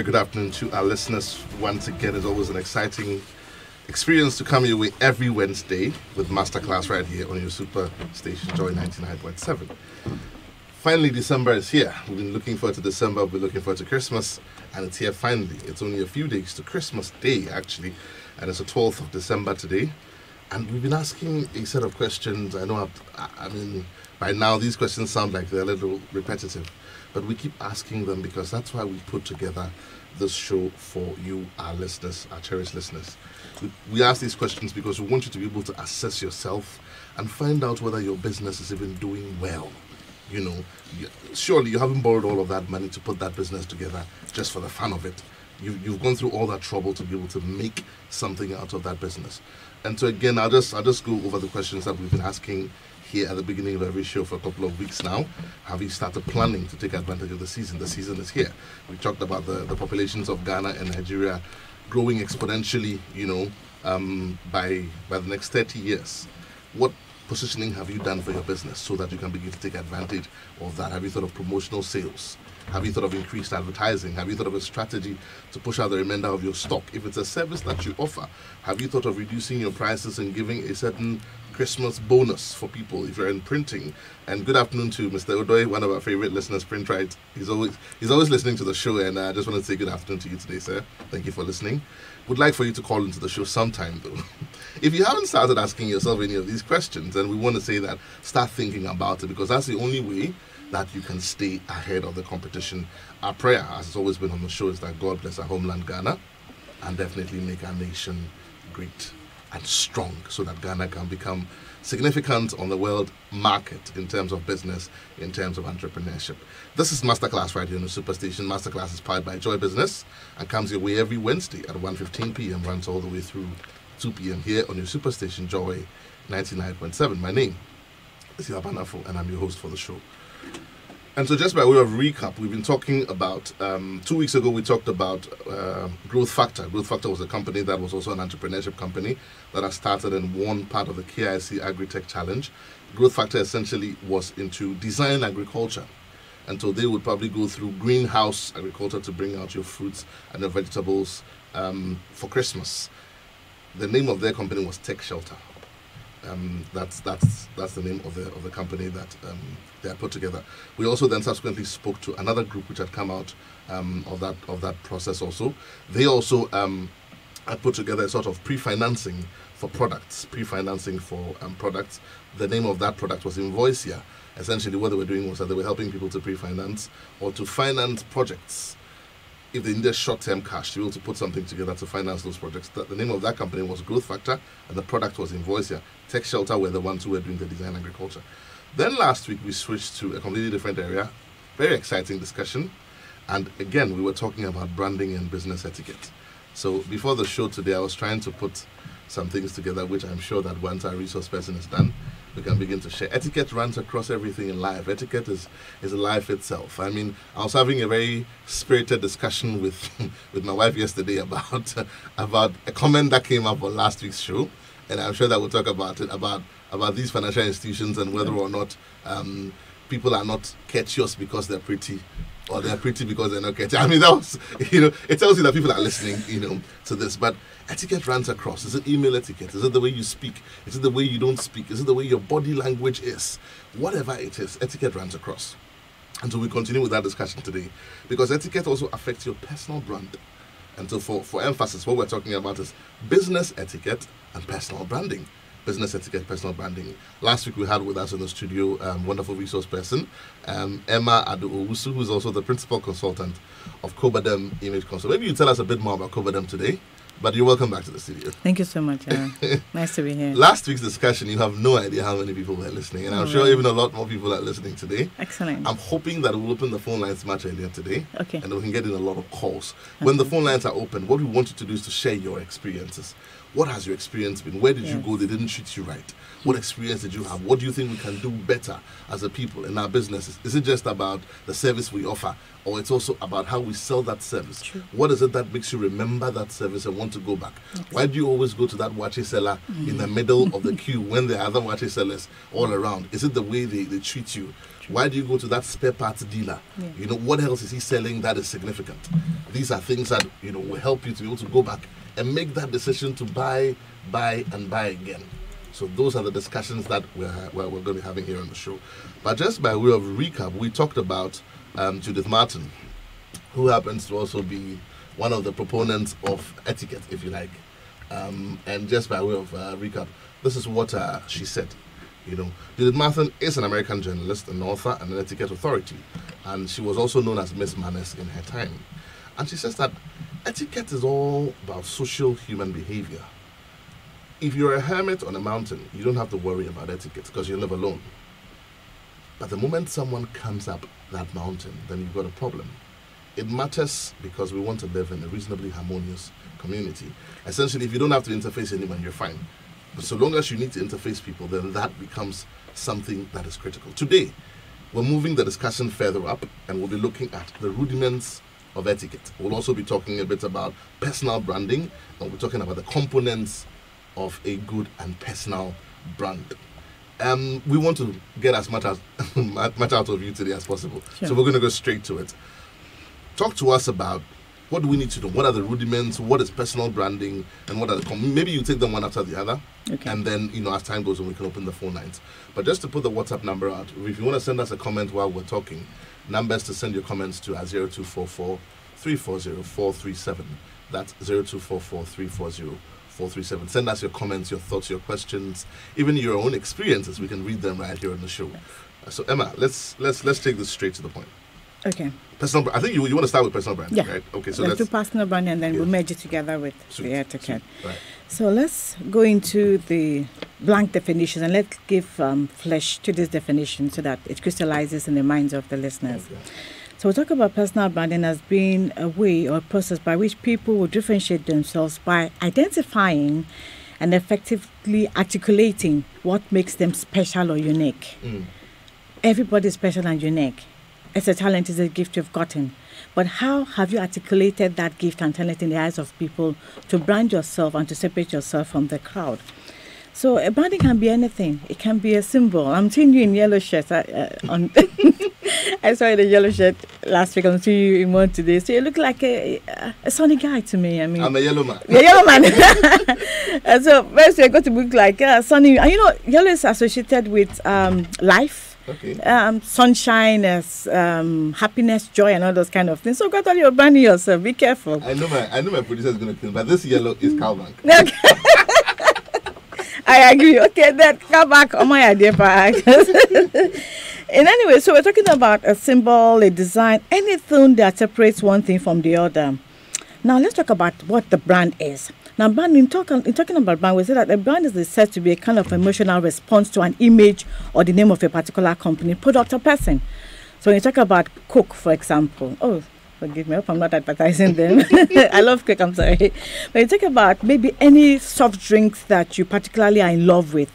very good afternoon to our listeners. Once again, it's always an exciting experience to come your way every Wednesday with Masterclass right here on your super station, Joy 99.7. Finally, December is here. We've been looking forward to December, we've been looking forward to Christmas, and it's here finally. It's only a few days to Christmas Day, actually, and it's the 12th of December today. And we've been asking a set of questions. I know, by now these questions sound like they're a little repetitive, but we keep asking them because that's why we put together this show for you, our listeners, our cherished listeners. We ask these questions because we want you to be able to assess yourself and find out whether your business is even doing well. You know, surely you haven't borrowed all of that money to put that business together just for the fun of it. You've gone through all that trouble to be able to make something out of that business. And so again, I'll just go over the questions that we've been asking here at the beginning of every show for a couple of weeks now. Have you started planning to take advantage of the season? The season is here. We talked about the populations of Ghana and Nigeria growing exponentially, by the next 30 years. What positioning have you done for your business so that you can begin to take advantage of that? Have you thought of promotional sales? Have you thought of increased advertising? Have you thought of a strategy to push out the remainder of your stock? If it's a service that you offer, have you thought of reducing your prices and giving a certain Christmas bonus for people if you're in printing? And good afternoon to Mr. Odoi, one of our favorite listeners, Printright. He's always listening to the show, and I just want to say good afternoon to you today, sir. Thank you for listening. Would like for you to call into the show sometime, though. If you haven't started asking yourself any of these questions, and we want to say that start thinking about it, because that's the only way that you can stay ahead of the competition. Our prayer, as it's always been on the show, is that God bless our homeland, Ghana, and definitely make our nation great and strong so that Ghana can become significant on the world market in terms of business, in terms of entrepreneurship. This is Masterclass right here on the Superstation. Masterclass is powered by Joy Business and comes your way every Wednesday at 1:15 p.m. runs all the way through 2 p.m. here on your Superstation, Joy 99.7. My name is Yabanafo, and I'm your host for the show. And so just by way of recap, we've been talking about, 2 weeks ago we talked about Growth Factor. Growth Factor was a company that was also an entrepreneurship company that has started and won part of the KIC Agritech Challenge. Growth Factor essentially was into design agriculture. And so they would probably go through greenhouse agriculture to bring out your fruits and your vegetables for Christmas. The name of their company was Tech Shelter. That's the name of the company that they had put together. We also then subsequently spoke to another group which had come out of that process also. They also had put together a sort of pre-financing for products. The name of that product was Invoicea. Essentially what they were doing was that they were helping people to pre-finance or to finance projects. If they needed short-term cash to be able to put something together to finance those projects. The name of that company was Growth Factor, and the product was Invoicea. Tech Shelter were the ones who were doing the design agriculture. Then last week we switched to a completely different area. Very exciting discussion. And again, we were talking about branding and business etiquette. So before the show today, I was trying to put some things together, which I'm sure that once our resource person is done, we can begin to share. Etiquette runs across everything in life. Etiquette is life itself. I mean, I was having a very spirited discussion with my wife yesterday about a comment that came up on last week's show, and I'm sure that we'll talk about it, about these financial institutions and whether or not people are not courteous because they're pretty, or they're pretty because they're not courteous. I mean, that was, it tells you that people are listening, to this. But etiquette runs across. Is it email etiquette? Is it the way you speak? Is it the way you don't speak? Is it the way your body language is? Whatever it is, etiquette runs across. And so we continue with that discussion today, because etiquette also affects your personal brand. And so for emphasis, what we're talking about is business etiquette and personal branding. Business etiquette, personal branding. Last week we had with us in the studio wonderful resource person, Emma Adu-Owusu, who is also the principal consultant of Cobadem Image Consult. Maybe you tell us a bit more about Cobadem today, but you're welcome back to the studio. Thank you so much. Nice to be here. Last week's discussion, you have no idea how many people were listening, and I'm sure even a lot more people are listening today. Excellent. I'm hoping that we'll open the phone lines much earlier today, okay, and we can get in a lot of calls. When the phone lines are open, what we want you to do is to share your experiences. What has your experience been? Where did you Yes. go? They didn't treat you right. What experience did you have? What do you think we can do better as a people in our businesses? Is it just about the service we offer, or it's also about how we sell that service? True. What is it that makes you remember that service and want to go back? Why do you always go to that wache seller in the middle of the queue when there are other wache sellers all around? Is it the way they treat you? Why do you go to that spare parts dealer? Yeah. You know, what else is he selling that is significant? These are things that, you know, will help you to be able to go back and make that decision to buy again. So those are the discussions that we're going to be having here on the show. But just by way of recap, we talked about Judith Martin, who happens to also be one of the proponents of etiquette, if you like. And just by way of recap, this is what she said. You know, Judith Martin is an American journalist, an author, and an etiquette authority. And she was also known as Miss Manners in her time. And she says that etiquette is all about social human behavior. If you're a hermit on a mountain, you don't have to worry about etiquette because you live alone. But the moment someone comes up that mountain, then you've got a problem. It matters because we want to live in a reasonably harmonious community. Essentially, if you don't have to interface anyone, you're fine. But so long as you need to interface people, then that becomes something that is critical. Today, we're moving the discussion further up, and we'll be looking at the rudiments of etiquette. We'll also be talking a bit about personal branding, and we're talking about the components of a good and personal brand. We want to get as much out of you today as possible. Sure. So we're going to go straight to it. Talk to us about what do we need to do? What are the rudiments? What is personal branding? And what are the maybe you take them one after the other. Okay. And then, you know, as time goes on, we can open the phone lines. But just to put the WhatsApp number out, if you want to send us a comment while we're talking, numbers to send your comments to are 0244 340 437. That's 0244 340 437. Send us your comments, your thoughts, your questions, even your own experiences. We can read them right here on the show. So Emma, let's take this straight to the point. Okay. Personal. I think you want to start with personal branding, Yeah. right? Okay, so Let's do personal branding and then we'll merge it together with Sweet, the etiquette. sweet. Right. So let's go into the blank definitions and let's give flesh to this definition so that it crystallizes in the minds of the listeners. Okay. So we'll talk about personal branding as being a way or a process by which people will differentiate themselves by identifying and effectively articulating what makes them special or unique. Everybody is special and unique. It's a talent, it's a gift you've gotten. But how have you articulated that gift and talent in the eyes of people to brand yourself and to separate yourself from the crowd? So a branding can be anything. It can be a symbol. I'm seeing you in yellow shirt. I saw you in a yellow shirt last week. I'm seeing you in one today. So you look like a sunny guy to me. I mean, I'm a yellow man. you're a yellow man. And so first you're going to look like sunny. And you know, yellow is associated with life. Okay. Sunshine, happiness, joy, and all those kind of things. So go tell you're branding yourself. Be careful. I know my producer is going to kill, but this yellow is Cowbank. Okay. I agree. Okay, then come back on my idea for in any way, so we're talking about a symbol, a design, anything that separates one thing from the other. Now let's talk about what the brand is. Now, brand, in talking about brand, we say that a brand is said to be a kind of emotional response to an image or the name of a particular company, product, or person. So when you talk about Coke, for example, forgive me, I hope I'm not advertising them. I love Coke, I'm sorry. When you talk about maybe any soft drinks that you particularly are in love with,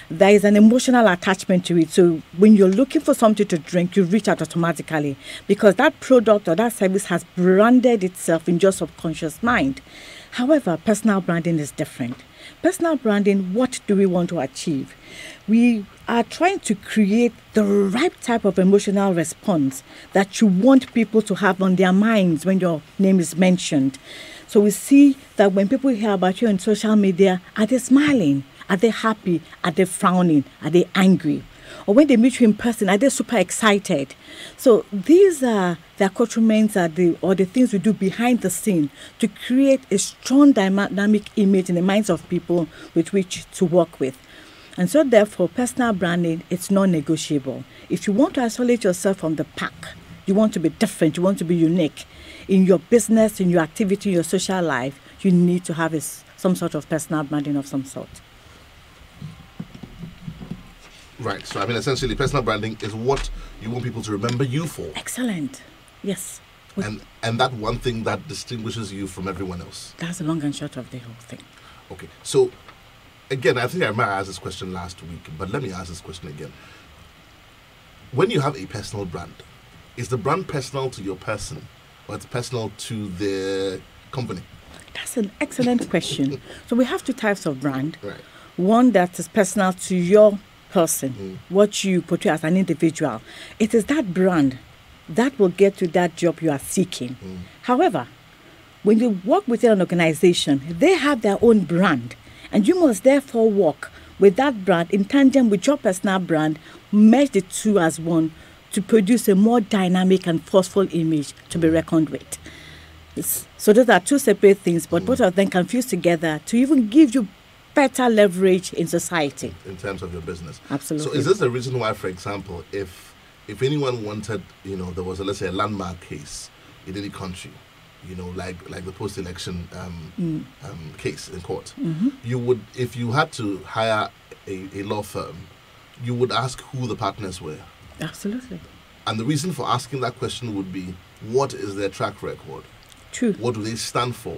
there is an emotional attachment to it. So when you're looking for something to drink, you reach out automatically because that product or that service has branded itself in your subconscious mind. However, personal branding is different. Personal branding, what do we want to achieve? We are trying to create the right type of emotional response that you want people to have on their minds when your name is mentioned. So we see that when people hear about you on social media, are they smiling? Are they happy? Are they frowning? Are they angry? Or when they meet you in person, are they super excited? So these are the accoutrements or the things we do behind the scene to create a strong dynamic image in the minds of people with which to work with. And so therefore, personal branding, it's non-negotiable. If you want to isolate yourself from the pack, you want to be different, you want to be unique in your business, in your activity, in your social life, you need to have some sort of personal branding of some sort. Right. So, I mean, essentially, personal branding is what you want people to remember you for. Excellent. Yes. And that one thing that distinguishes you from everyone else. That's the long and short of the whole thing. Okay, so again, I think I might ask this question last week, but let me ask this question again. When you have a personal brand, is the brand personal to your person, or it's personal to the company? That's an excellent question. So we have two types of brand. Right. One that is personal to your person, what you portray as an individual. It is that brand that will get to that job you are seeking. However, when you work within an organization, they have their own brand, and you must therefore work with that brand in tandem with your personal brand, merge the two as one to produce a more dynamic and forceful image to be reckoned with. So those are two separate things, but both of them can fuse together to even give you better leverage in society. In terms of your business. Absolutely. So is this the reason why, for example, if anyone wanted, there was, let's say, a landmark case in any country, like the post-election case in court, you would, if you had to hire a law firm, you would ask who the partners were. Absolutely. And the reason for asking that question would be, what is their track record? True. What do they stand for?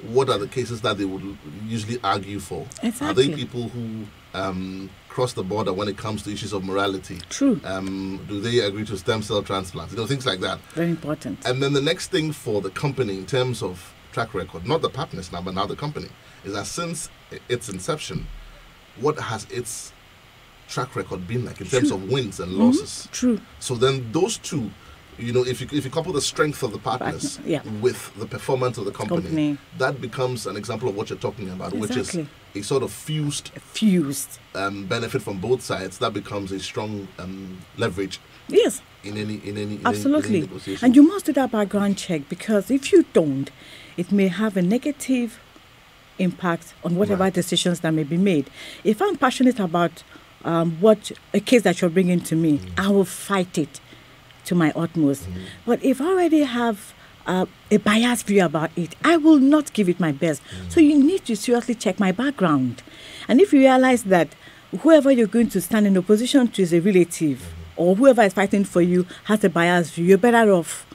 What are the cases that they would usually argue for? Exactly. Are they people who cross the border when it comes to issues of morality? True. Do they agree to stem cell transplants? Things like that. Very important. And then the next thing for the company in terms of track record, not the partners now, but now the company, is that since its inception, what has its track record been like in terms of wins and losses? True. So then those two, if you couple the strength of the partners with the performance of the company, that becomes an example of what you're talking about, which is a sort of fused benefit from both sides. That becomes a strong leverage. Yes. In any absolutely. negotiation. And you must do that background check, because if you don't, it may have a negative impact on whatever decisions that may be made. If I'm passionate about what a case that you're bringing to me, I will fight it to my utmost. But if I already have a biased view about it, I will not give it my best. So you need to seriously check my background. And if you realize that whoever you're going to stand in opposition to is a relative, or whoever is fighting for you has a biased view, you're better off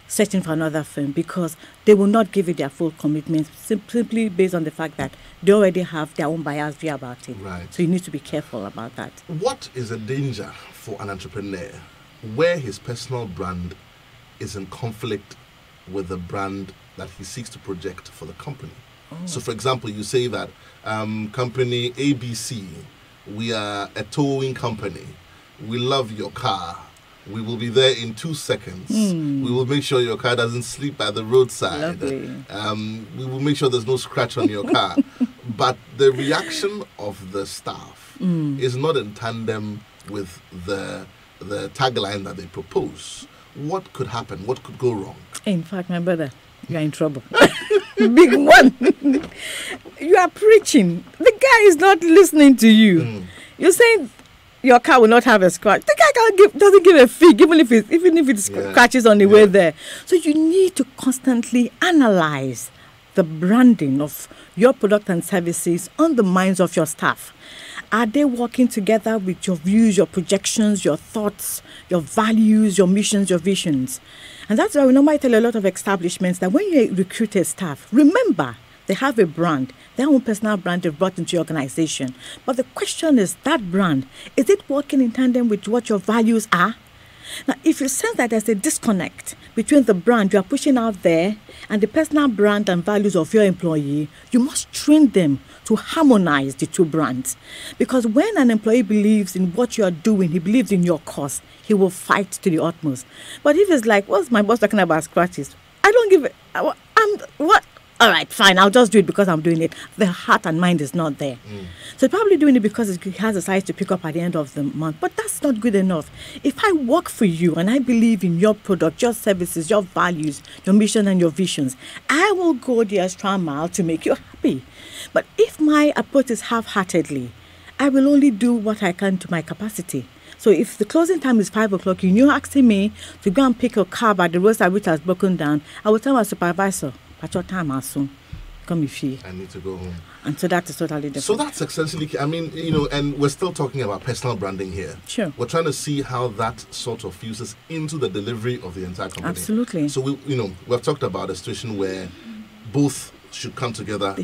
searching for another firm, because they will not give you their full commitment simply based on the fact that they already have their own biased view about it. Right. So you need to be careful about that. What is a danger for an entrepreneur where his personal brand is in conflict with the brand that he seeks to project for the company? So, for example, you say that company ABC, we are a towing company. We love your car. We will be there in 2 seconds. We will make sure your car doesn't sleep by the roadside. Lovely. We will make sure there's no scratch on your car. But the reaction of the staff is not in tandem with the tagline that they propose. What could happen? What could go wrong? In fact, my brother, you are in trouble. Big one. You are preaching. The guy is not listening to you. You're saying your car will not have a scratch. The guy doesn't give a fig, even if it scratches on the way there. So you need to constantly analyze the branding of your product and services on the minds of your staff. Are they working together with your views, your projections, your thoughts, your values, your missions, your visions? And that's why we normally tell a lot of establishments that when you recruit a staff, remember, they have a brand, their own personal brand they've brought into your organization. But the question is, that brand, is it working in tandem with what your values are? Now, if you sense that there's a disconnect between the brand you are pushing out there and the personal brand and values of your employee, you must train them to harmonize the two brands. Because when an employee believes in what you are doing, he believes in your cause, he will fight to the utmost. But if it's like, what's my boss talking about scratches? I don't give it. What? All right, fine, I'll just do it because I'm doing it. The heart and mind is not there. So probably doing it because it has a size to pick up at the end of the month. But that's not good enough. If I work for you and I believe in your product, your services, your values, your mission and your visions, I will go the extra mile to make you happy. But if my approach is half-heartedly, I will only do what I can to my capacity. So if the closing time is 5 o'clock, you're asking me to go and pick a car at the roadside which has broken down, I will tell my supervisor, at your time I'll soon come if you. I need to go home. And so that is totally different. So that's essentially, and we're still talking about personal branding here. Sure. We're trying to see how that sort of fuses into the delivery of the entire company. Absolutely. So we've talked about a situation where both should come together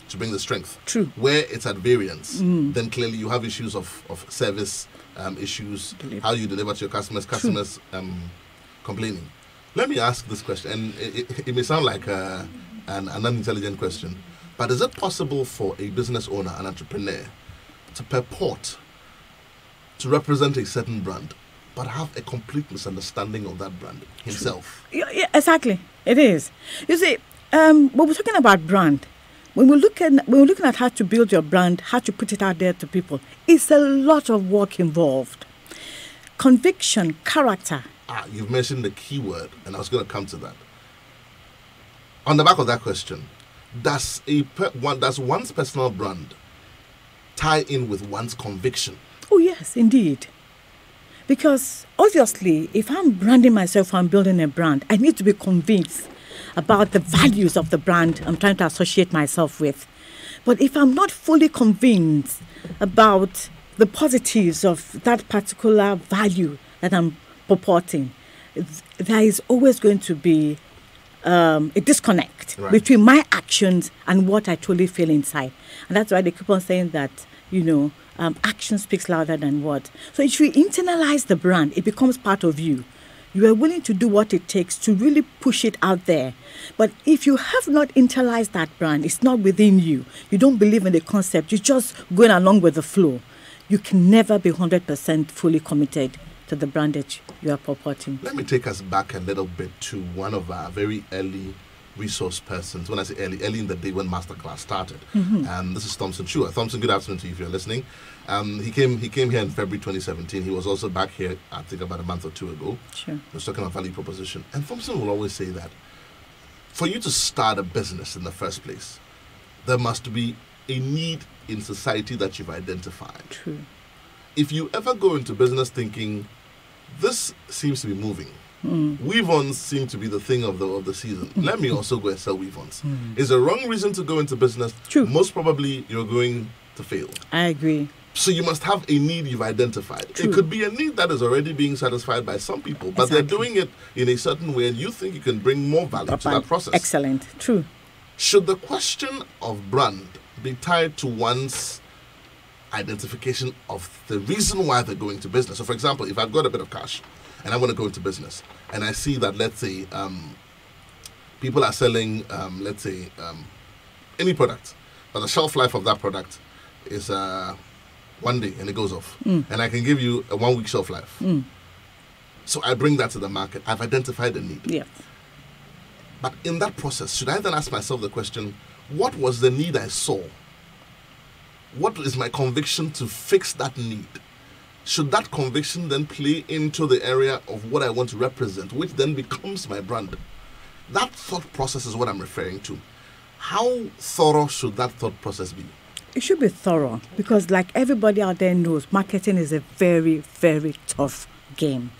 to bring the strength. True. Where it's at variance, then clearly you have issues of service issues, how you deliver to your customers complaining. Let me ask this question, and it may sound like an unintelligent question, but is it possible for a business owner, an entrepreneur, to purport to represent a certain brand, but have a complete misunderstanding of that brand himself? Yeah, exactly. It is. You see, when we're talking about brand, when we're looking at how to build your brand, how to put it out there to people, it's a lot of work involved. Conviction, character. You've mentioned the key word, and I was going to come to that. On the back of that question, does one's personal brand tie in with one's conviction? Oh, yes, indeed. Because obviously, if I'm branding myself, I'm building a brand, I need to be convinced about the values of the brand I'm trying to associate myself with. But if I'm not fully convinced about the positives of that particular value that I'm purporting, there is always going to be a disconnect between my actions and what I truly feel inside. And that's why they keep on saying that, action speaks louder than words. So if you internalize the brand, it becomes part of you. You are willing to do what it takes to really push it out there. But if you have not internalized that brand, it's not within you. You don't believe in the concept. You're just going along with the flow. You can never be 100% fully committed to the brand that you are purporting. Let me take us back a little bit to one of our very early resource persons. When I say early in the day when Masterclass started. This is Thompson Chua. Thompson, good afternoon to you if you're listening. He came here in February 2017. He was also back here, I think, about a month or two ago. Sure. He was talking about value proposition. And Thompson will always say that for you to start a business in the first place, there must be a need in society that you've identified. True. If you ever go into business thinking, this seems to be moving, weave-ons seem to be the thing of the season, let me also go and sell weave-ons. Is a wrong reason to go into business. True. Most probably you're going to fail. I agree. So you must have a need you've identified. True. It could be a need that is already being satisfied by some people, but they're doing it in a certain way, and you think you can bring more value to that process. Excellent. True. Should the question of brand be tied to one's identification of the reason why they're going to business? So, for example, if I've got a bit of cash and I want to go into business, and I see that, let's say, people are selling, any product, but the shelf life of that product is 1 day and it goes off, and I can give you a 1 week shelf life. So I bring that to the market. I've identified the need. Yes. But in that process, should I then ask myself the question, what was the need I saw? What is my conviction to fix that need? Should that conviction then play into the area of what I want to represent, which then becomes my brand? That thought process is what I'm referring to. How thorough should that thought process be? It should be thorough because, like everybody out there knows, marketing is a very, very tough game.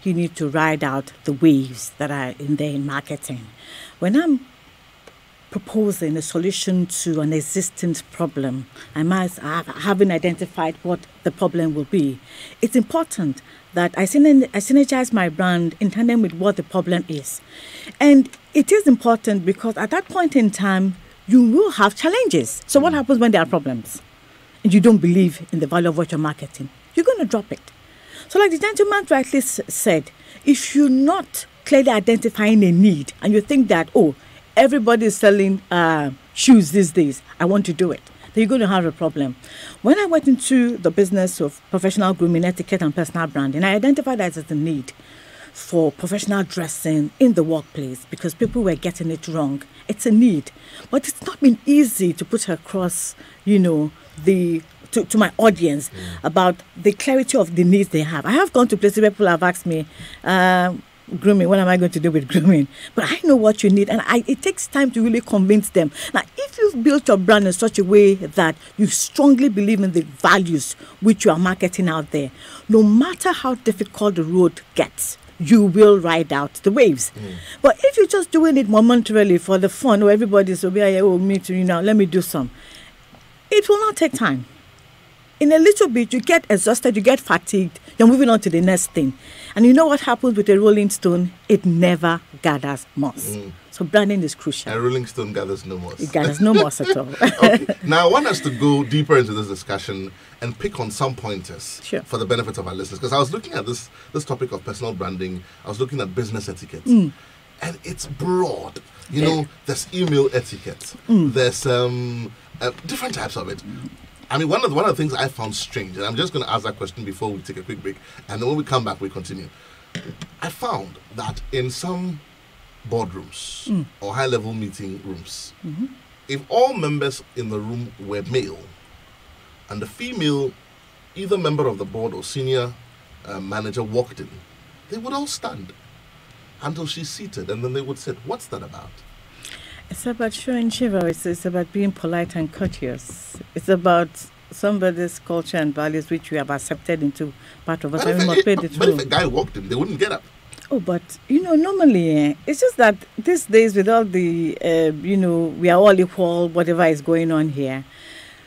You need to ride out the waves that are in there in marketing. When I'm proposing a solution to an existing problem, I must having identified what the problem will be. It's important that I synergize my brand in tandem with what the problem is. And it is important because at that point in time, you will have challenges. So what happens when there are problems and you don't believe in the value of what you're marketing? You're going to drop it. So like the gentleman rightly said, if you're not clearly identifying a need and you think that, everybody is selling shoes these days, I want to do it, then you're going to have a problem. When I went into the business of professional grooming, etiquette and personal branding, I identified that as a need for professional dressing in the workplace because people were getting it wrong. It's a need. But it's not been easy to put across, to my audience about the clarity of the needs they have. I have gone to places where people have asked me, grooming, what am I going to do with grooming? But I know what you need, and it takes time to really convince them. Now, if you've built your brand in such a way that you strongly believe in the values which you are marketing out there, no matter how difficult the road gets, you will ride out the waves. But if you're just doing it momentarily for the fun, or everybody's me too, let me do some, it will not take time. In a little bit, you get exhausted, you get fatigued, you're moving on to the next thing. And you know what happens with a rolling stone? It never gathers moss. So branding is crucial. And Rolling Stone gathers no moss. It gathers no moss at all. Okay. Now, I want us to go deeper into this discussion and pick on some pointers for the benefit of our listeners. Because I was looking at this topic of personal branding. I was looking at business etiquette. And it's broad. You know, there's email etiquette. There's different types of it. I mean, one of the things I found strange, and I'm just going to ask that question before we take a quick break, and then when we come back, we continue. I found that in some boardrooms or high-level meeting rooms, if all members in the room were male, and the female, either member of the board or senior manager walked in, they would all stand until she's seated, and then they would sit. What's that about? It's about showing chivalry. It's about being polite and courteous. It's about somebody's culture and values which we have accepted into part of us. But if a guy walked in, they wouldn't get up. Oh, but, normally, it's just that these days with all the, we are all equal, whatever is going on here,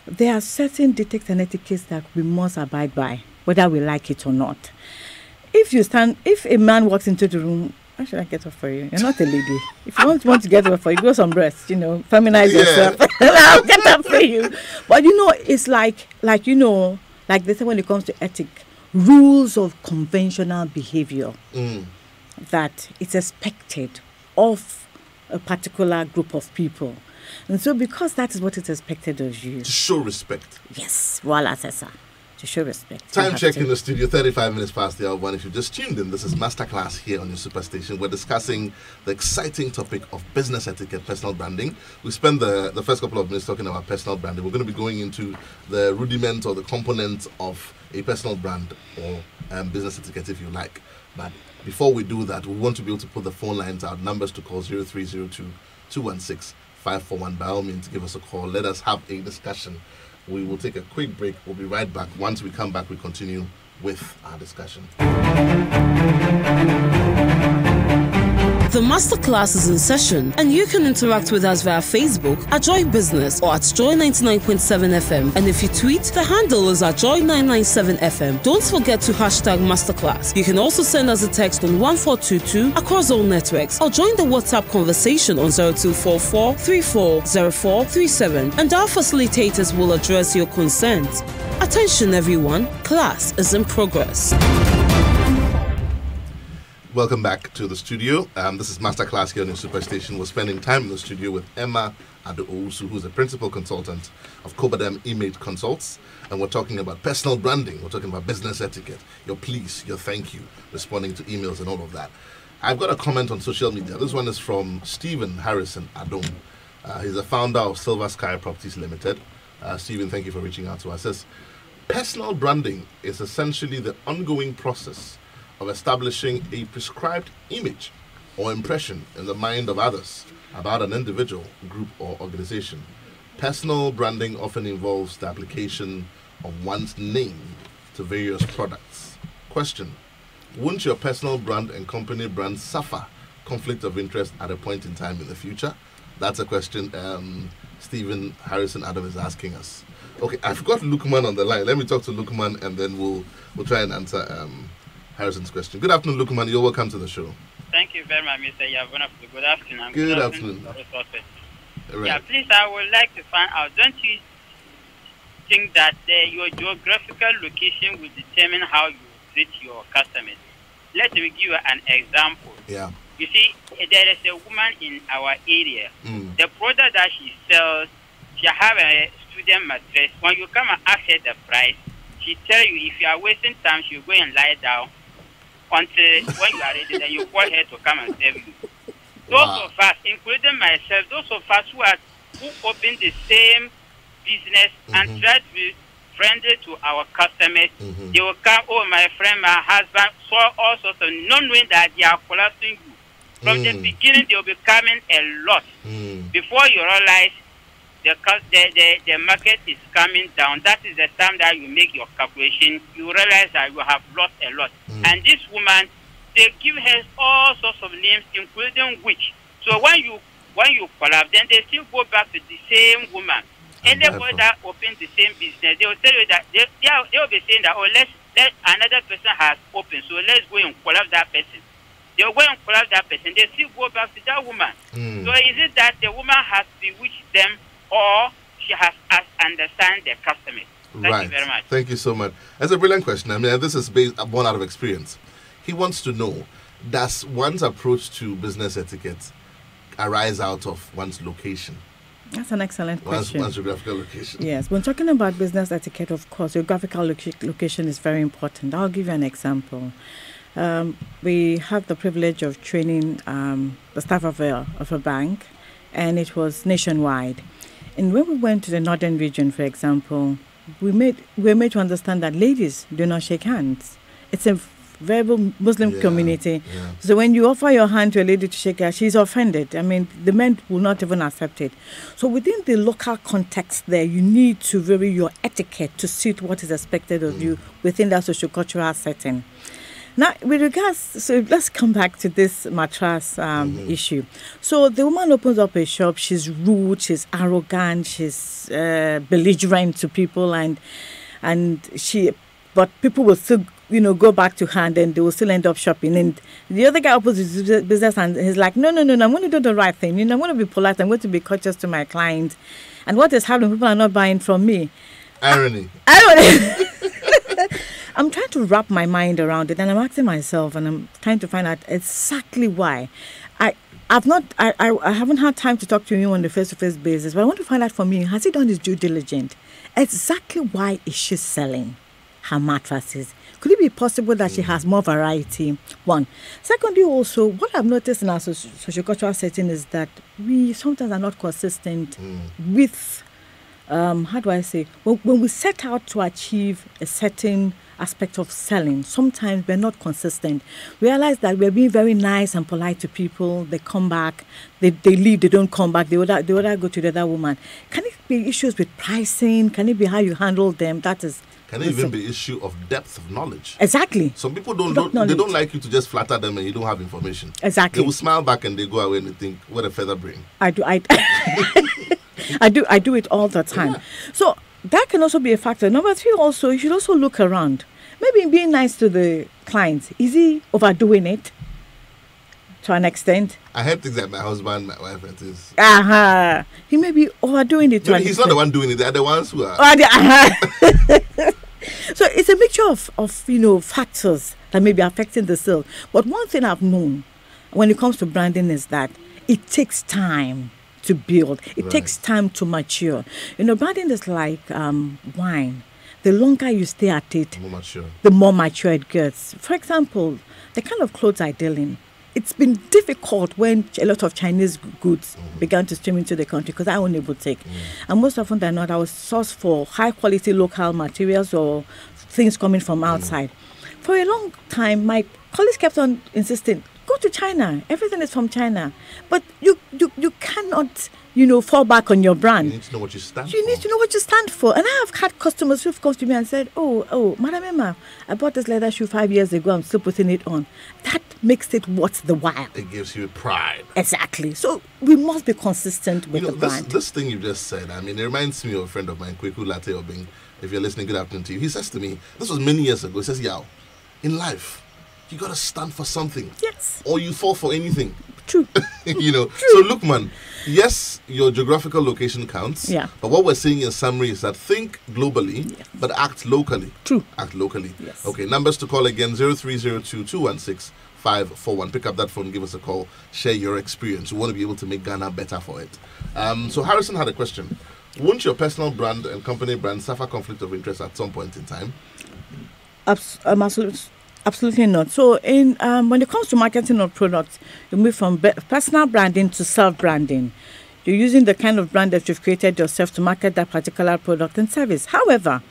there are certain dictates and etiquettes that we must abide by, whether we like it or not. If a man walks into the room, why should I get up for you? You're not a lady. If you want to get up for you, go some rest, feminize yourself. I'll get up for you. But, it's like they say when it comes to ethic, rules of conventional behavior. That it's expected of a particular group of people. And so because that is what is expected of you. To show respect. Yes, voilà, c'est ça. To show respect. Time check in the studio, 35 minutes past the hour 1. If you just tuned in, this is Masterclass here on your Superstation. We're discussing the exciting topic of business etiquette, personal branding. We spent the first couple of minutes talking about personal branding. We're going to be going into the rudiment or the components of a personal brand or business etiquette, if you like. But before we do that, we want to be able to put the phone lines out. Numbers to call 0302-216-541. By all means, give us a call. Let us have a discussion. We will take a quick break. We'll be right back. Once we come back, we continue with our discussion. The masterclass is in session, and you can interact with us via Facebook at Joy Business or at Joy 99.7 FM. And if you tweet, the handle is at Joy 997 FM. Don't forget to hashtag masterclass. You can also send us a text on 1422 across all networks, or join the WhatsApp conversation on 0244 340437, and our facilitators will address your concerns. Attention everyone, class is in progress. Welcome back to the studio. This is Masterclass here on your Superstation. We're spending time in the studio with Emma Ado-Owusu, who's a principal consultant of Cobadam Image Consults. And we're talking about personal branding. We're talking about business etiquette, your please, your thank you, responding to emails and all of that. I've got a comment on social media. This one is from Stephen Harrison Adom. He's the founder of Silver Sky Properties Limited. Stephen, thank you for reaching out to us. Says, personal branding is essentially the ongoing process of establishing a prescribed image or impression in the mind of others about an individual, group, or organization. Personal branding often involves the application of one's name to various products. Question: won't your personal brand and company brand suffer conflict of interest at a point in time in the future? That's a question Stephen Harrison Adam is asking us. Okay, I've got Lukman on the line. Let me talk to Lukman and then we'll try and answer Harrison's question. Good afternoon, Lukman. You're welcome to the show. Thank you very much, Mr. Yavona. Good afternoon. Good afternoon. Right. Yeah, please, I would like to find out, don't you think that your geographical location will determine how you treat your customers? Let me give you an example. Yeah. You see, there is a woman in our area. The product that she sells, she have a student mattress. When you come and ask her the price, she tell you if you are wasting time, she'll go and lie down until when you are ready, then you call her to come and serve you. Those of us, including myself, those of us who open the same business and try to be friendly to our customers, they will come, oh, my friend, my husband, so all sorts of, not knowing that they are collapsing you. From the beginning, they will be coming a lot. Before you realize the market is coming down, that is the time that you make your calculation. You realize that you have lost a lot. And this woman, they give her all sorts of names, including witch. So when you collapse, then they still go back to the same woman. Anybody that opens the same business, they will tell you that they will be saying that, oh, let another person has opened, so let's go and collapse that person. they'll go and collect that person. They still go back to that woman. So is it that the woman has bewitched them, or she has understand the customers? Thank you very much. Thank you so much. That's a brilliant question. I mean, this is born out of experience. He wants to know, does one's approach to business etiquette arise out of one's location? That's an excellent question. One's geographical location. Yes, when talking about business etiquette, of course, geographical location is very important. I'll give you an example. We had the privilege of training the staff of a bank, and it was nationwide. And when we went to the northern region, for example, we were made to understand that ladies do not shake hands. It's a very Muslim community. Yeah. So when you offer your hand to a lady to shake her, she's offended. I mean, the men will not even accept it. So within the local context there, you need to vary your etiquette to suit what is expected of you within that sociocultural setting. Now, with regards, so let's come back to this mattress issue. So the woman opens up a shop. She's rude, she's arrogant, she's belligerent to people, but people will still, go back to her, and then they will still end up shopping. And the other guy opens his business, and he's like, no, I'm going to do the right thing. I'm going to be polite. I'm going to be courteous to my client. And what is happening? People are not buying from me. Irony. I'm trying to wrap my mind around it, and I'm asking myself, and I'm trying to find out exactly why. I haven't had time to talk to you on the face-to-face basis, but I want to find out from you, has he done his due diligence? Exactly why is she selling her mattresses? Could it be possible that she has more variety? One. Secondly, also, what I've noticed in our sociocultural setting is that we sometimes are not consistent with, how do I say, when we set out to achieve a certain aspect of selling, sometimes we're not consistent. Realize that we're being very nice and polite to people. They come back, they leave, they don't come back, they would go to the other woman. Can it be issues with pricing? Can it be how you handle them? Can it even be issue of depth of knowledge? Exactly. Some people they don't like you to just flatter them and you don't have information. Exactly. They will smile back and they go away and they think, what a feather brain. I do it all the time. Yeah. So that can also be a factor. Number 3, also, you should also look around. Maybe being nice to the clients. Is he overdoing it to an extent? I heard things like my husband, my wife, and things. He may be overdoing it to an extent. He's not the one doing it. They're the ones who are. So it's a mixture of factors that may be affecting the sale. But one thing I've known when it comes to branding is that it takes time to build. It takes time to mature. Branding is like wine. The longer you stay at it, the more mature it gets. For example, the kind of clothes I deal in, it's been difficult when a lot of Chinese goods began to stream into the country because I own a boutique. And most often than not, I was sourced for high quality local materials or things coming from outside. For a long time, my colleagues kept on insisting, go to China. Everything is from China. But you cannot, fall back on your brand. You need to know what you stand for. You need to know what you stand for. And I have had customers who've come to me and said, oh, Madam Emma, I bought this leather shoe 5 years ago. I'm still putting it on. That makes it worth the while. It gives you pride. Exactly. So we must be consistent with the brand. This thing you just said, I mean, it reminds me of a friend of mine, Kweku Latte Obing. If you're listening, good afternoon to you. He says to me, this was many years ago, he says, Yao, in life, you got to stand for something. Yes. Or you fall for anything. True. True. So look, man, yes, your geographical location counts. Yeah. But what we're saying in summary is that think globally, but act locally. True. Act locally. Yes. Okay, numbers to call again, 0302-216-541. Pick up that phone, give us a call, share your experience. We want to be able to make Ghana better for it. So Harrison had a question. Won't your personal brand and company brand suffer conflict of interest at some point in time? Absolutely not. So, when it comes to marketing of products, you move from personal branding to self-branding. You're using the kind of brand that you've created yourself to market that particular product and service. However,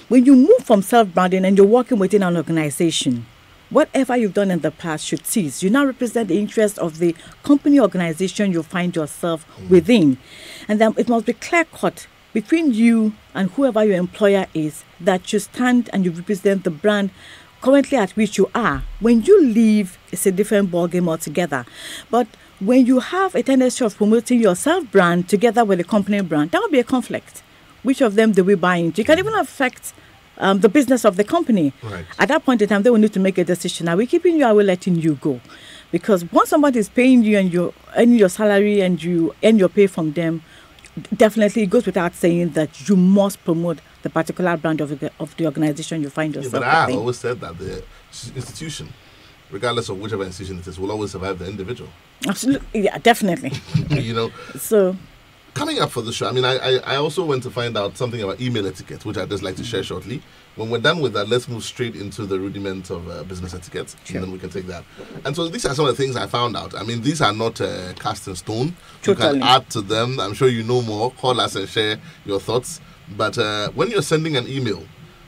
when you move from self-branding and you're working within an organization, whatever you've done in the past should cease. You now represent the interest of the company organization you find yourself within. And then it must be clear-cut between you and whoever your employer is that you stand and you represent the brand currently at which you are. When you leave, it's a different ballgame altogether. But when you have a tendency of promoting your self-brand together with the company brand, that will be a conflict. Which of them do we buy into? It can even affect the business of the company. Right. At that point in time, they will need to make a decision. Are we keeping you? Are we letting you go? Because once somebody is paying you and you earn your salary and you earn your pay from them, definitely it goes without saying that you must promote the particular brand of the organization you find yourself. But I have always said that the institution, regardless of whichever institution it is, will always survive the individual. Absolutely, yeah, definitely. You know. So, coming up for the show, I mean, I also went to find out something about email etiquette, which I'd just like to share shortly. When we're done with that, let's move straight into the rudiment of business etiquette, sure. And then we can take that. And so these are some of the things I found out. I mean, these are not cast in stone. Totally. You can add to them. I'm sure you know more. Call us and share your thoughts. But when you're sending an email,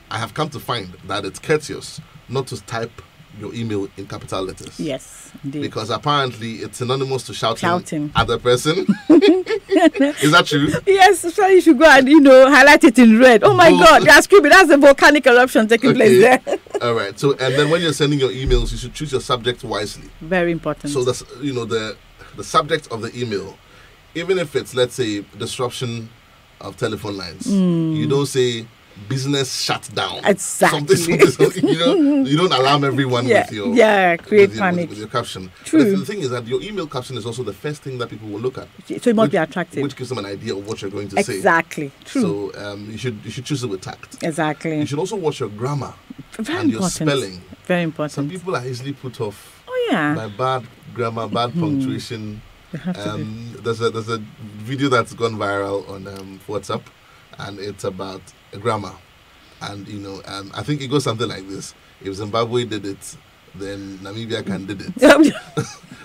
I have come to find that it's courteous not to type your email in capital letters. Yes, indeed. Because apparently it's synonymous to shouting at the person. Is that true? Yes, so you should go and, highlight it in red. Oh my God, that's creepy. That's a volcanic eruption taking place there. All right. So, and then when you're sending your emails, you should choose your subject wisely. Very important. So that's, the subject of the email, even if it's, let's say, disruption of telephone lines, you don't say business shut down. Exactly. Something, you don't alarm everyone with your create panic with your caption. True. The thing is that your email caption is also the first thing that people will look at. So it must be attractive, which gives them an idea of what you're going to say. Exactly. True. So you should choose it with tact. Exactly. You should also watch your grammar Very and important. your spelling. Very important. Some people are easily put off by bad grammar, bad punctuation. There's a video that's gone viral on WhatsApp, and it's about grammar. And I think it goes something like this: if Zimbabwe did it, then Namibia can did it,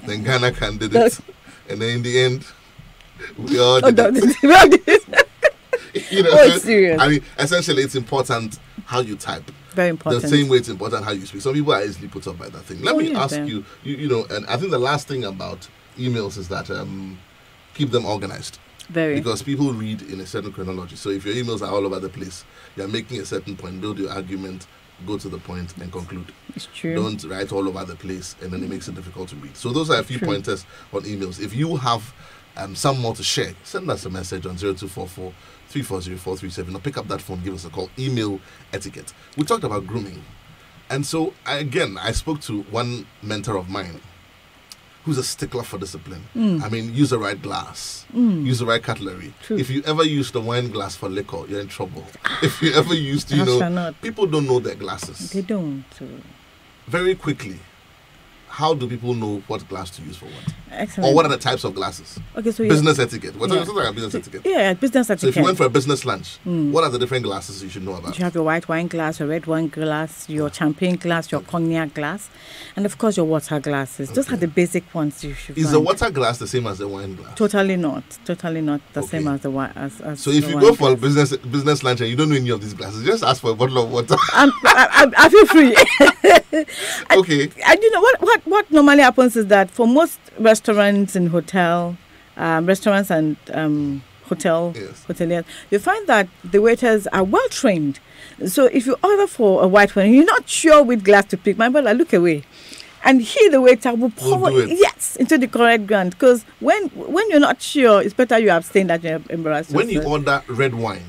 then Ghana can did it, and then in the end, we all did it. It's serious. I mean, essentially, it's important how you type. Very important. The same way it's important how you speak. Some people are easily put off by that thing. Let me ask you, and I think the last thing about emails is that keep them organized. Very. Because people read in a certain chronology. So if your emails are all over the place, you're making a certain point, build your argument, go to the point, and conclude. It's true. Don't write all over the place, and then it makes it difficult to read. So those are a few pointers on emails. If you have some more to share, send us a message on 0244 340 437 or pick up that phone, give us a call. Email etiquette. We talked about grooming. And so, I spoke to one mentor of mine who's a stickler for discipline. I mean, use the right glass, use the right cutlery. True. If you ever use the wine glass for liquor, you're in trouble. If you ever used, people don't know their glasses. They don't. Very quickly, how do people know what glass to use for what? Excellent. Or what are the types of glasses? Okay, so business etiquette. We're talking about business etiquette. Yeah, business etiquette. So if you went for a business lunch, what are the different glasses you should know about? You have your white wine glass, your red wine glass, your champagne glass, your cognac glass, and of course your water glasses. Those are the basic ones you should Is find. the water glass the same as the wine glass? Totally not. Totally not the same as the wine. So if you go for a business lunch and you don't know any of these glasses, just ask for a bottle of water. I feel free. Okay. And you know what normally happens is that for most restaurants and restaurants and hoteliers, you find that the waiters are well trained. So if you order for a white wine, you're not sure which glass to pick. My brother, look away. And the waiter will pour into the correct glass. Because when you're not sure, it's better you abstain than you're embarrassed. When you order red wine,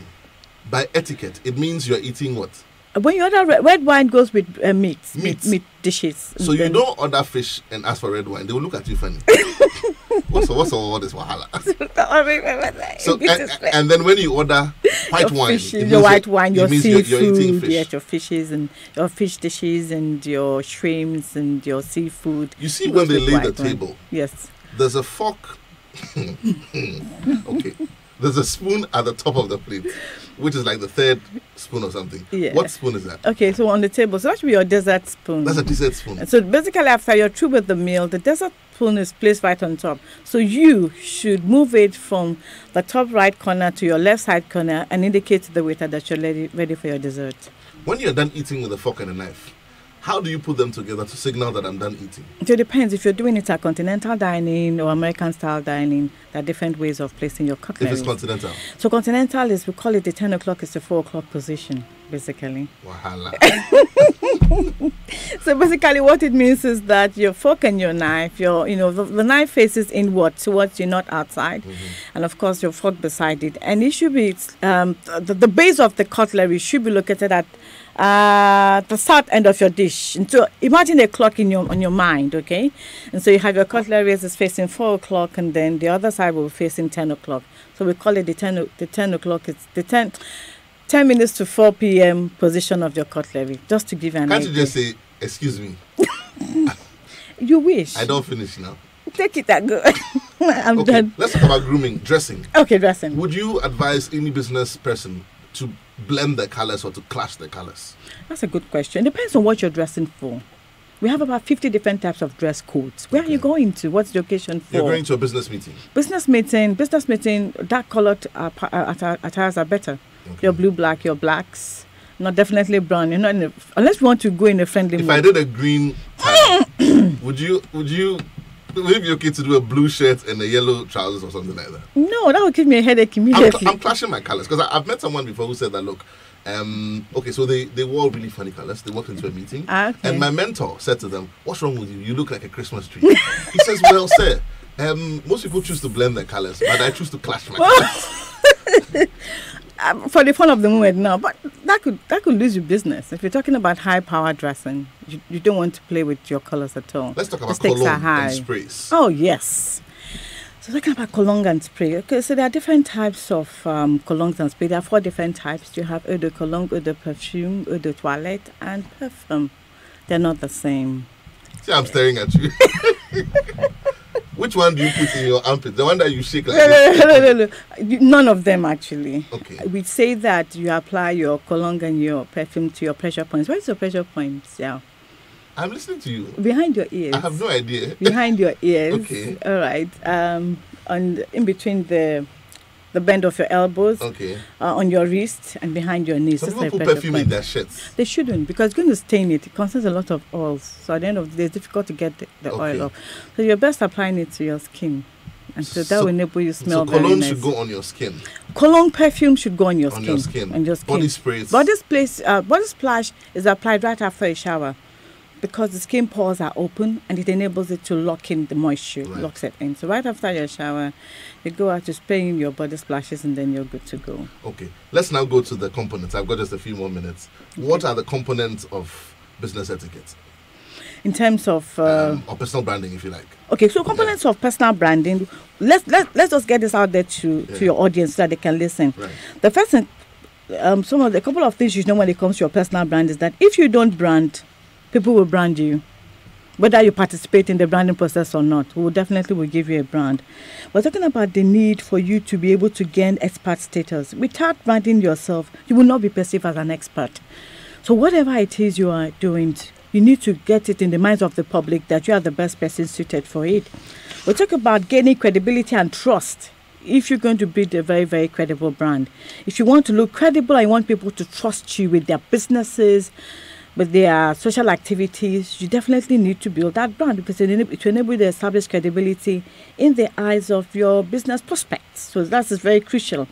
by etiquette, it means you're eating what? When you order red wine goes with meat dishes. So you don't order fish and ask for red wine. They will look at you funny. What's all this wahala? So and then when you order white wine, your white wine, your seafood, you're eating fish. Yes, your fishes and your fish dishes and your shrimps and your seafood. You see when they lay the table. Yes. There's a fork. Okay. There's a spoon at the top of the plate, which is like the third spoon or something. Yeah. What spoon is that? Okay, so on the table. So that should be your dessert spoon. That's a dessert spoon. So basically, after you're through with the meal, the dessert spoon is placed right on top. So you should move it from the top right corner to your left side corner and indicate to the waiter that you're ready for your dessert. When you're done eating with a fork and a knife, how do you put them together to signal that I'm done eating? It depends. If you're doing it at continental dining or American style dining, there are different ways of placing your cutlery. If it's continental? So continental is, we call it the 10 o'clock is the 4 o'clock position, basically. Wahala. So basically what it means is that your fork and your knife, the knife faces inward towards you, not outside. And of course your fork beside it. And it should be, the base of the cutlery should be located at the south end of your dish. And so imagine a clock on your mind, okay? And so you have your cutlery is facing 4 o'clock, and then the other side will be facing 10 o'clock. So we call it the 10 o'clock. It's the 10 minutes to 4 p.m. position of your cutlery, just to give you an idea. Can't you just say, excuse me? You wish. I don't finish now. Take it and go. I'm Okay, done. let's talk about grooming, dressing. Okay, dressing. Would you advise any business person to blend their colors or to clash their colors? That's a good question. It depends on what you're dressing for. We have about 50 different types of dress codes. Where are you going to? What's the occasion for? You're going to a business meeting. Business meeting, dark colored attires are better. Okay. Your blue, black, your blacks. Not definitely brown. You're not unless you want to go in a friendly If mood. I did a green tie, would it be okay to do a blue shirt and a yellow trousers or something like that? No, that would give me a headache immediately. I'm clashing my colors because I've met someone before who said that, look, okay, so they wore really funny colors. They walked into a meeting, Okay. and my mentor said to them, "What's wrong with you? You look like a Christmas tree." He says, "Well, sir, most people choose to blend their colors, but I choose to clash my colors." For the fun of the moment now, but that could lose your business. If you're talking about high power dressing, you don't want to play with your colors at all. Let's talk The about stakes are cologne high. and sprays. Oh yes. So talking about cologne and spray. Okay, so there are different types of colognes and spray. There are 4 different types. You have eau de cologne, eau de perfume, eau de toilette, and perfume. They're not the same. See, I'm staring at you. Which one do you put in your armpit? The one that you shake like this? No. None of them actually. Okay. We say that you apply your cologne and your perfume to your pressure points. Where's your pressure points? Yeah. I'm listening to you. Behind your ears. I have no idea. Behind your ears. Okay. All right. In between the bend of your elbows. Okay. On your wrist and behind your knees. Some Just people like put pressure perfume in points. their shirts. They shouldn't, because it's going to stain it. It contains a lot of oils. So at the end of the day, it's difficult to get the Okay. oil off. So you're best applying it to your skin. And so that will enable you smell So very cologne nice. should go on your skin. Cologne perfume should go on your On skin. your skin. On your skin. Body sprays. Body splash is applied right after a shower, because the skin pores are open and it enables it to lock in the moisture, Right. locks it in. So right after your shower, you go out to spray in your body splashes and then you're good to go. Okay. Let's now go to the components. I've got just a few more minutes. What are the components of business etiquette? In terms of Or personal branding, if you like. okay, so components of personal branding. Let's just get this out there to your audience so that they can listen. Right. The first thing, a couple of things you know when it comes to your personal brand is that if you don't brand, people will brand you. Whether you participate in the branding process or not, we will definitely give you a brand. We're talking about the need for you to be able to gain expert status. Without branding yourself, you will not be perceived as an expert. So whatever it is you are doing, you need to get it in the minds of the public that you are the best person suited for it. We'll talk about gaining credibility and trust. If you're going to build a very, very credible brand, if you want to look credible and you want people to trust you with their businesses, with their social activities, you definitely need to build that brand, because it will enable you to establish credibility in the eyes of your business prospects. So that is very crucial.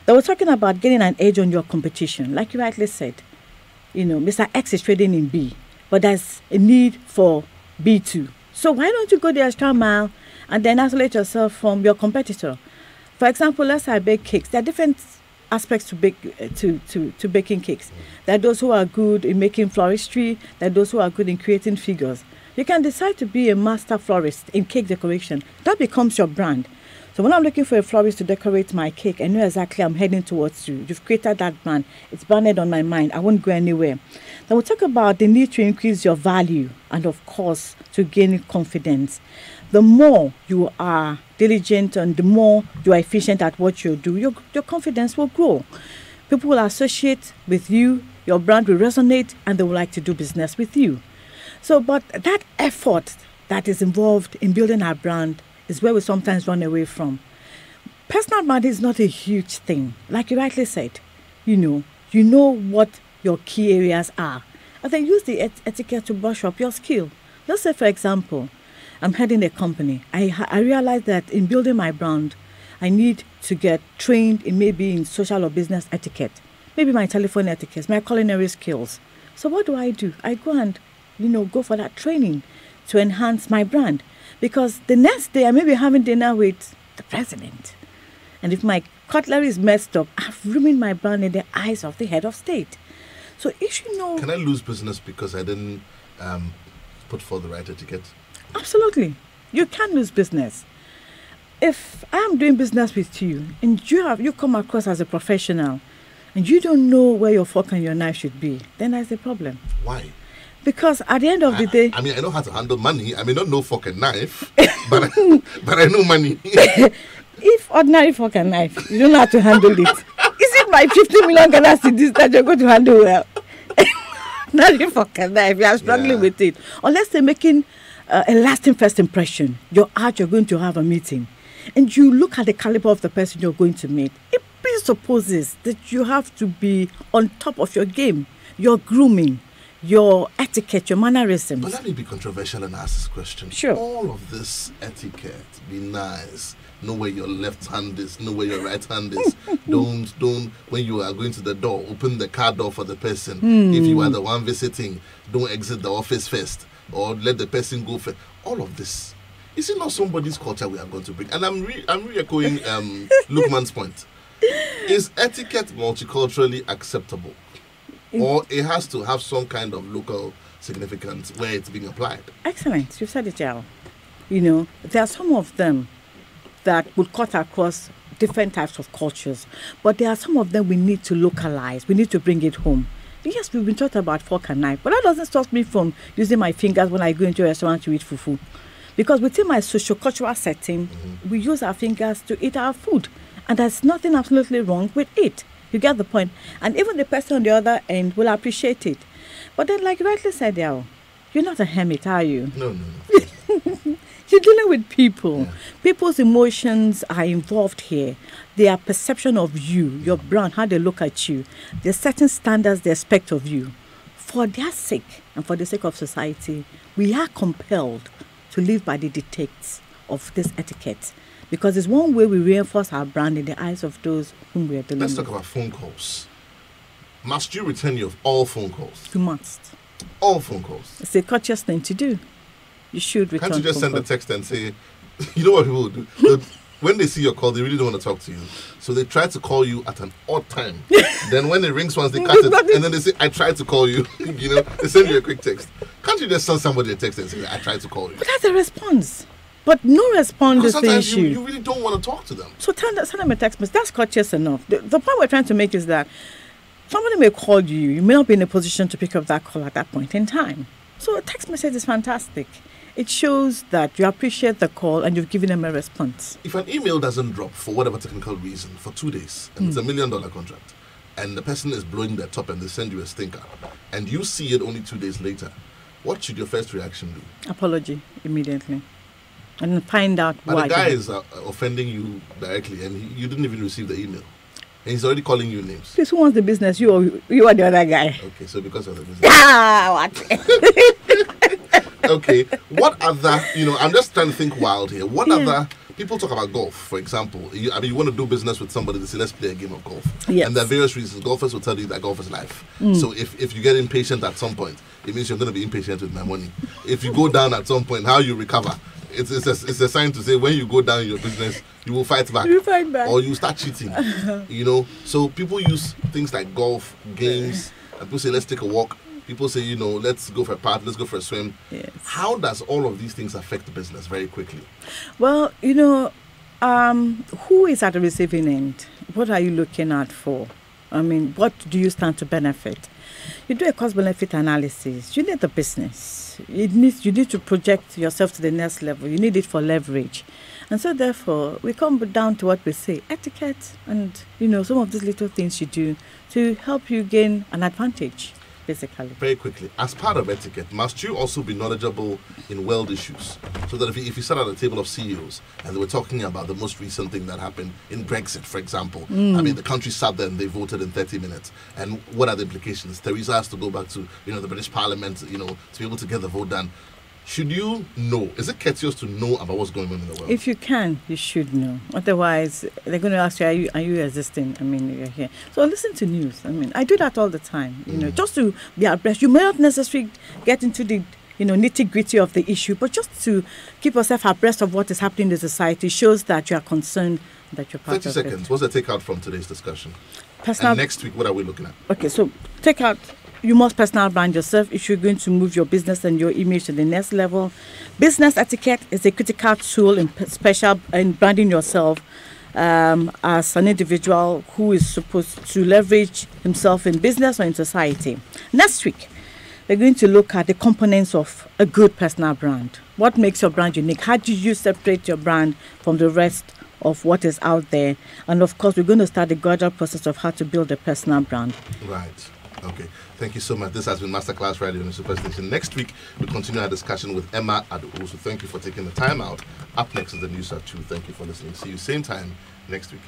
Then we're talking about getting an edge on your competition. Like you rightly said, Mr. X is trading in B, but there's a need for B2. So why don't you go the extra mile and then isolate yourself from your competitor? For example, let's say I bake cakes. There are different aspects to baking cakes. There are those who are good in making floristry. There are those who are good in creating figures. You can decide to be a master florist in cake decoration. That becomes your brand. So when I'm looking for a florist to decorate my cake, I know exactly I'm heading towards you. You've created that brand. It's branded on my mind. I won't go anywhere. Then we'll talk about the need to increase your value and, of course, to gain confidence. The more you are diligent and the more you are efficient at what you do, your confidence will grow. People will associate with you, your brand will resonate, and they would like to do business with you. So, but that effort that is involved in building our brand is where we sometimes run away from. Personal branding is not a huge thing. Like you rightly said, you know what your key areas are. And then use the etiquette to brush up your skill. Let's say, for example, I'm heading a company. I realize that in building my brand, I need to get trained in social or business etiquette, maybe my telephone etiquette, my culinary skills. So what do? I go and, go for that training to enhance my brand. Because the next day I may be having dinner with the president. And if my cutlery is messed up, I've ruined my brand in the eyes of the head of state. So if you know... Can I lose business because I didn't put forth the right etiquette? Absolutely. You can lose business. If I'm doing business with you and you come across as a professional and you don't know where your fork and your knife should be, then that's the problem. Why? Because at the end of the day... I mean, I know how to handle money. I may not know fork and knife, but I know money. If ordinary fork and knife, you don't know how to handle it. Is it my 50 million Ghana cedis that you're going to handle well? Ordinary fork and knife, you are struggling with it. Unless they're making a lasting first impression, you're going to have a meeting. And you look at the caliber of the person you're going to meet. It presupposes that you have to be on top of your game, your grooming, your etiquette, your mannerisms. But let me be controversial and ask this question. Sure. All of this etiquette, be nice, know where your left hand is, know where your right hand is. Don't, when you are going to the door, open the car door for the person. If you are the one visiting, don't exit the office first, or let the person go first. All of this. Is it not somebody's culture we are going to bring? And I'm re-echoing Lukman's point. Is etiquette multiculturally acceptable? Or it has to have some kind of local significance where it's being applied? Excellent. You said it, Jao. You know, there are some of them that would cut across different types of cultures. But there are some of them we need to localize. We need to bring it home. Yes, we've been talking about fork and knife, but that doesn't stop me from using my fingers when I go into a restaurant to eat fufu. Because within my socio-cultural setting, we use our fingers to eat our food. And there's nothing absolutely wrong with it. You get the point? And even the person on the other end will appreciate it. But then, like you rightly said, Yao, you're not a hermit, are you? No. You're dealing with people. Yeah. People's emotions are involved here. Their perception of you, your brand, how they look at you. There's certain standards they expect of you. For their sake and for the sake of society, we are compelled to live by the dictates of this etiquette. Because it's one way we reinforce our brand in the eyes of those whom we are dealing with. Let's talk about phone calls. Must you return your all phone calls? You must. All phone calls. It's a courteous thing to do. You should return. Can't you just phone send a calls. text and say, you know what people will do? When they see your call, they really don't want to talk to you. So they try to call you at an odd time. Then when it rings once, they cut it. And then they say, I tried to call you. You know, they send you a quick text. Can't you just send somebody a text and say, I tried to call you? But that's a response. But no response is the Sometimes issue. you really don't want to talk to them. So send them a text message. That's courteous enough. The point we're trying to make is that somebody may call you. You may not be in a position to pick up that call at that point in time. So a text message is fantastic. It shows that you appreciate the call and you've given them a response. If an email doesn't drop for whatever technical reason for 2 days, and it's $1 million contract, and the person is blowing their top and they send you a stinker, and you see it only 2 days later, what should your first reaction be? Apology immediately. And find out but why. The guy is offending you directly, and you didn't even receive the email. And he's already calling you names. Please, who wants the business? You or the other guy? Okay, so because of the business. What? Okay, what other, I'm just trying to think wild here. What other, people talk about golf, for example. You want to do business with somebody, they say, let's play a game of golf. Yes. And there are various reasons. Golfers will tell you that golf is life. So if you get impatient at some point, it means you're going to be impatient with my money. If you go down at some point, how you recover? It's a sign to say when you go down in your business, you will fight back. You fight back. Or you start cheating. So people use things like golf, games, and people say, let's take a walk. People say, let's go for a path, let's go for a swim. Yes. How does all of these things affect the business very quickly? Well, who is at the receiving end? What are you looking at for? I mean, what do you stand to benefit? You do a cost-benefit analysis. You need the business. You need to project yourself to the next level. You need it for leverage. And so, therefore, we come down to what we say, etiquette and, some of these little things you do to help you gain an advantage, basically. Very quickly, as part of etiquette, must you also be knowledgeable in world issues? So that if you sat at a table of CEOs and they were talking about the most recent thing that happened in Brexit, for example, I mean, the country sat there and they voted in 30 minutes. And what are the implications? Theresa has to go back to, the British Parliament, to be able to get the vote done. Should you know? Is it courteous to know about what's going on in the world? If you can, you should know. Otherwise, they're going to ask you, are you existing? I mean, you're here. So listen to news. I mean, I do that all the time, just to be abreast. You may not necessarily get into the, nitty-gritty of the issue, but just to keep yourself abreast of what is happening in the society shows that you are concerned, that you're part of 30 seconds. it. What's the takeout from today's discussion? Personal. And next week, what are we looking at? Okay, so take out you must personal brand yourself if you're going to move your business and your image to the next level. Business etiquette is a critical tool in branding yourself as an individual who is supposed to leverage himself in business or in society. Next week, we're going to look at the components of a good personal brand. What makes your brand unique? How do you separate your brand from the rest of what is out there? And of course, we're going to start the gradual process of how to build a personal brand. Right. Okay. Thank you so much. This has been Masterclass Radio on the Superstation. Next week, we'll continue our discussion with Emma Adu. So thank you for taking the time out. Up next is the news at 2. Thank you for listening. See you same time next week.